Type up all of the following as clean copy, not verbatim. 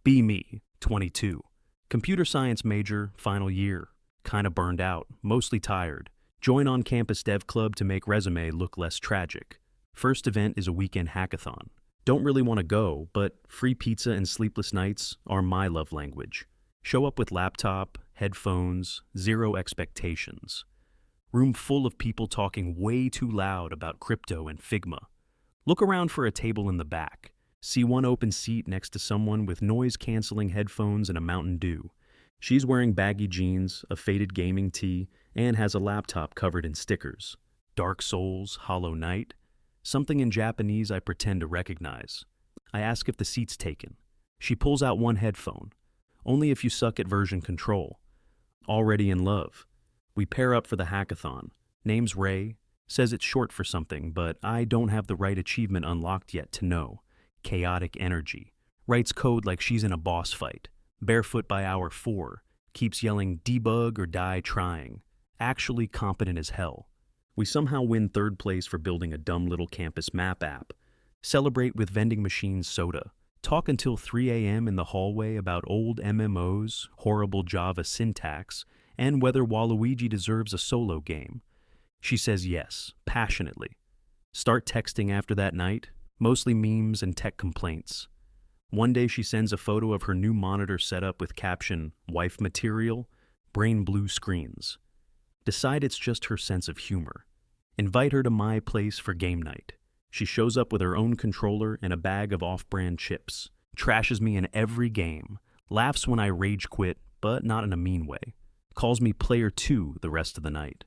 Be me, 22. Computer science major, final year. Kinda burned out, mostly tired. Join on-campus dev club to make resume look less tragic. First event is a weekend hackathon. Don't really want to go, but free pizza and sleepless nights are my love language. Show up with laptop, headphones, zero expectations. Room full of people talking way too loud about crypto and Figma. Look around for a table in the back. See one open seat next to someone with noise-canceling headphones and a Mountain Dew. She's wearing baggy jeans, a faded gaming tee, and has a laptop covered in stickers. Dark Souls, Hollow Knight. Something in Japanese I pretend to recognize. I ask if the seat's taken. She pulls out one headphone. Only if you suck at version control. Already in love. We pair up for the hackathon. Name's Ray. Says it's short for something, but I don't have the right achievement unlocked yet to know. Chaotic energy. Writes code like she's in a boss fight. Barefoot by hour 4. Keeps yelling debug or die trying. Actually competent as hell. We somehow win third place for building a dumb little campus map app. Celebrate with vending machine soda. Talk until 3 a.m. in the hallway about old MMOs, horrible Java syntax, and whether Waluigi deserves a solo game. She says yes, passionately. Start texting after that night, mostly memes and tech complaints. One day she sends a photo of her new monitor setup with caption, "Wife material, brain blue screens." Decide it's just her sense of humor. Invite her to my place for game night. She shows up with her own controller and a bag of off-brand chips. Trashes me in every game. Laughs when I rage quit, but not in a mean way. Calls me player 2 the rest of the night.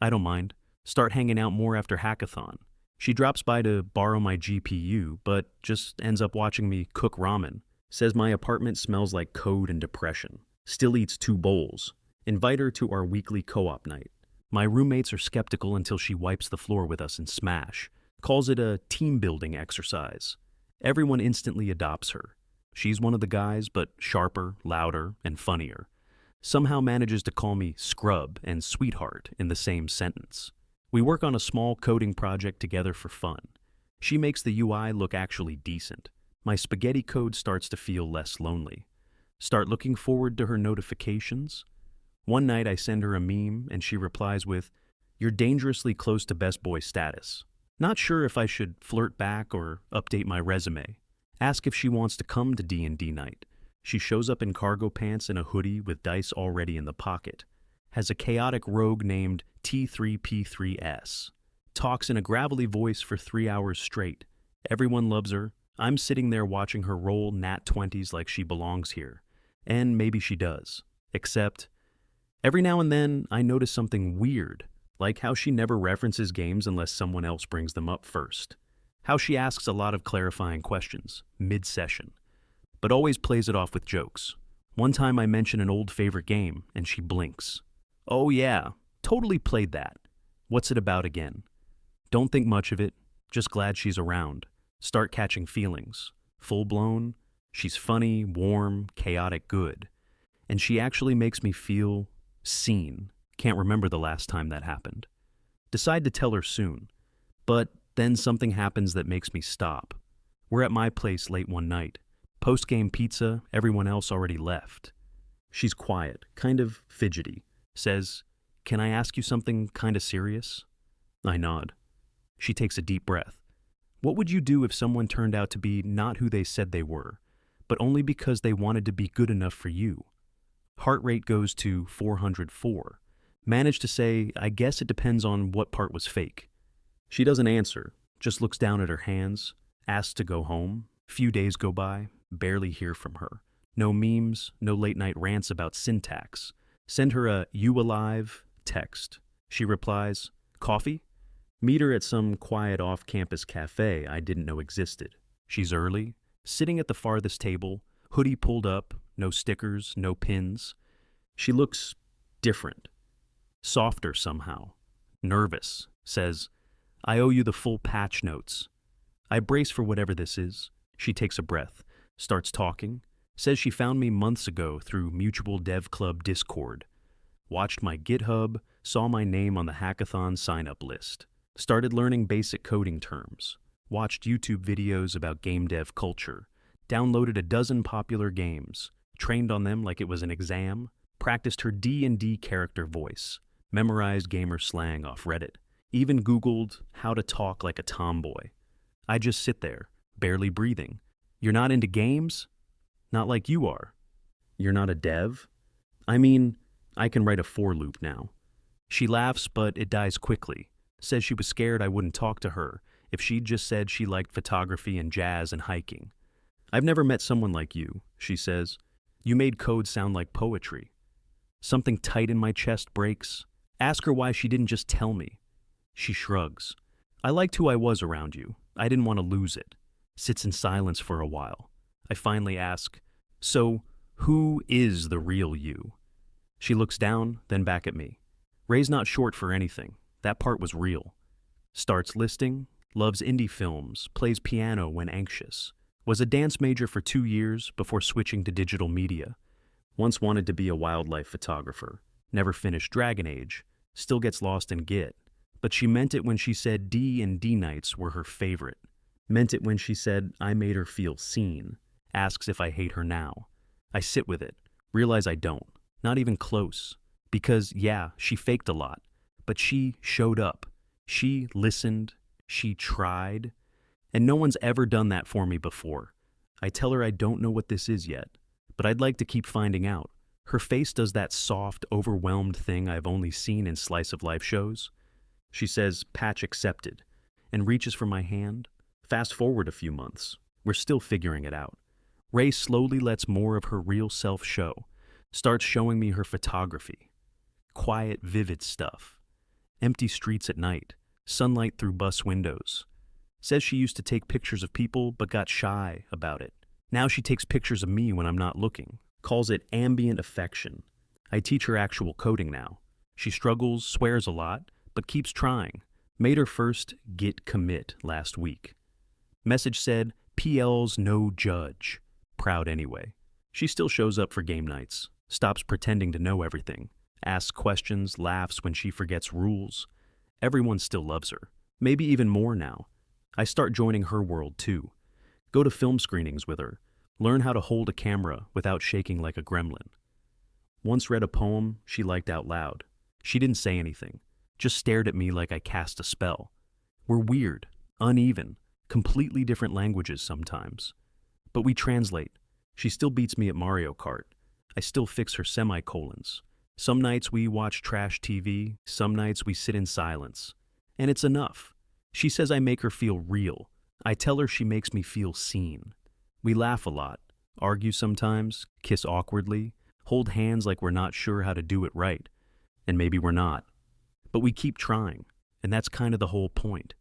I don't mind. Start hanging out more after hackathon. She drops by to borrow my GPU, but just ends up watching me cook ramen. Says my apartment smells like code and depression. Still eats 2 bowls. Invite her to our weekly co-op night. My roommates are skeptical until she wipes the floor with us in Smash. Calls it a team-building exercise. Everyone instantly adopts her. She's one of the guys, but sharper, louder, and funnier. Somehow manages to call me scrub and sweetheart in the same sentence. We work on a small coding project together for fun. She makes the UI look actually decent. My spaghetti code starts to feel less lonely. Start looking forward to her notifications. One night I send her a meme and she replies with, "You're dangerously close to best boy status." Not sure if I should flirt back or update my resume. Ask if she wants to come to D&D night. She shows up in cargo pants and a hoodie with dice already in the pocket. Has a chaotic rogue named T3P3S. Talks in a gravelly voice for 3 hours straight. Everyone loves her. I'm sitting there watching her roll nat 20s like she belongs here. And maybe she does. Except, every now and then I notice something weird, like how she never references games unless someone else brings them up first. How she asks a lot of clarifying questions, mid-session, but always plays it off with jokes. One time I mention an old favorite game, and she blinks. "Oh yeah, totally played that. What's it about again?" Don't think much of it, just glad she's around. Start catching feelings. Full-blown, she's funny, warm, chaotic good. And she actually makes me feel seen. Can't remember the last time that happened. Decide to tell her soon. But then something happens that makes me stop. We're at my place late one night. Post-game pizza, everyone else already left. She's quiet, kind of fidgety. Says, "Can I ask you something kind of serious?" I nod. She takes a deep breath. What would you do if someone turned out to be not who they said they were, but only because they wanted to be good enough for you? Heart rate goes to 404. Managed to say, I guess it depends on what part was fake. She doesn't answer, just looks down at her hands, asks to go home. Few days go by, barely hear from her. No memes, no late night rants about syntax. Send her a "you alive" text. She replies, "Coffee?" Meet her at some quiet off-campus cafe I didn't know existed. She's early, sitting at the farthest table, hoodie pulled up, no stickers, no pins. She looks different. Softer somehow. Nervous. Says, "I owe you the full patch notes." I brace for whatever this is. She takes a breath, starts talking, says she found me months ago through Mutual Dev Club Discord. Watched my GitHub, saw my name on the hackathon sign-up list. Started learning basic coding terms. Watched YouTube videos about game dev culture. downloaded a dozen popular games, trained on them like it was an exam, practiced her D&D character voice, memorized gamer slang off Reddit, even Googled how to talk like a tomboy. I just sit there, barely breathing. You're not into games? Not like you are. You're not a dev? I mean, I can write a for loop now. She laughs, but it dies quickly. Says she was scared I wouldn't talk to her if she'd just said she liked photography and jazz and hiking. I've never met someone like you, she says. You made code sound like poetry. Something tight in my chest breaks. Ask her why she didn't just tell me. She shrugs. I liked who I was around you. I didn't want to lose it. Sits in silence for a while. I finally ask, so who is the real you? She looks down, then back at me. Ray's not short for anything. That part was real. Starts listing, loves indie films, plays piano when anxious. Was a dance major for 2 years before switching to digital media. Once wanted to be a wildlife photographer. Never finished Dragon Age. Still gets lost in Git. But she meant it when she said D&D nights were her favorite. Meant it when she said I made her feel seen. Asks if I hate her now. I sit with it. Realize I don't. Not even close. Because, yeah, she faked a lot. But she showed up. She listened. She tried. And no one's ever done that for me before. I tell her I don't know what this is yet, but I'd like to keep finding out. Her face does that soft, overwhelmed thing I've only seen in slice of life shows. She says, patch accepted, and reaches for my hand. Fast forward a few months. We're still figuring it out. Ray slowly lets more of her real self show. Starts showing me her photography. Quiet, vivid stuff. Empty streets at night. Sunlight through bus windows. Says she used to take pictures of people but got shy about it. Now she takes pictures of me when I'm not looking. Calls it ambient affection. I teach her actual coding now. She struggles, swears a lot, but keeps trying. Made her first git commit last week. Message said, PL's no judge. Proud anyway. She still shows up for game nights. Stops pretending to know everything. Asks questions, laughs when she forgets rules. Everyone still loves her. Maybe even more now. I start joining her world too. Go to film screenings with her. Learn how to hold a camera without shaking like a gremlin. Once read a poem she liked out loud. She didn't say anything. Just stared at me like I cast a spell. We're weird, uneven, completely different languages sometimes. But we translate. She still beats me at Mario Kart. I still fix her semicolons. Some nights we watch trash TV, some nights we sit in silence. And it's enough. She says I make her feel real. I tell her she makes me feel seen. We laugh a lot, argue sometimes, kiss awkwardly, hold hands like we're not sure how to do it right. And maybe we're not. But we keep trying, and that's kind of the whole point.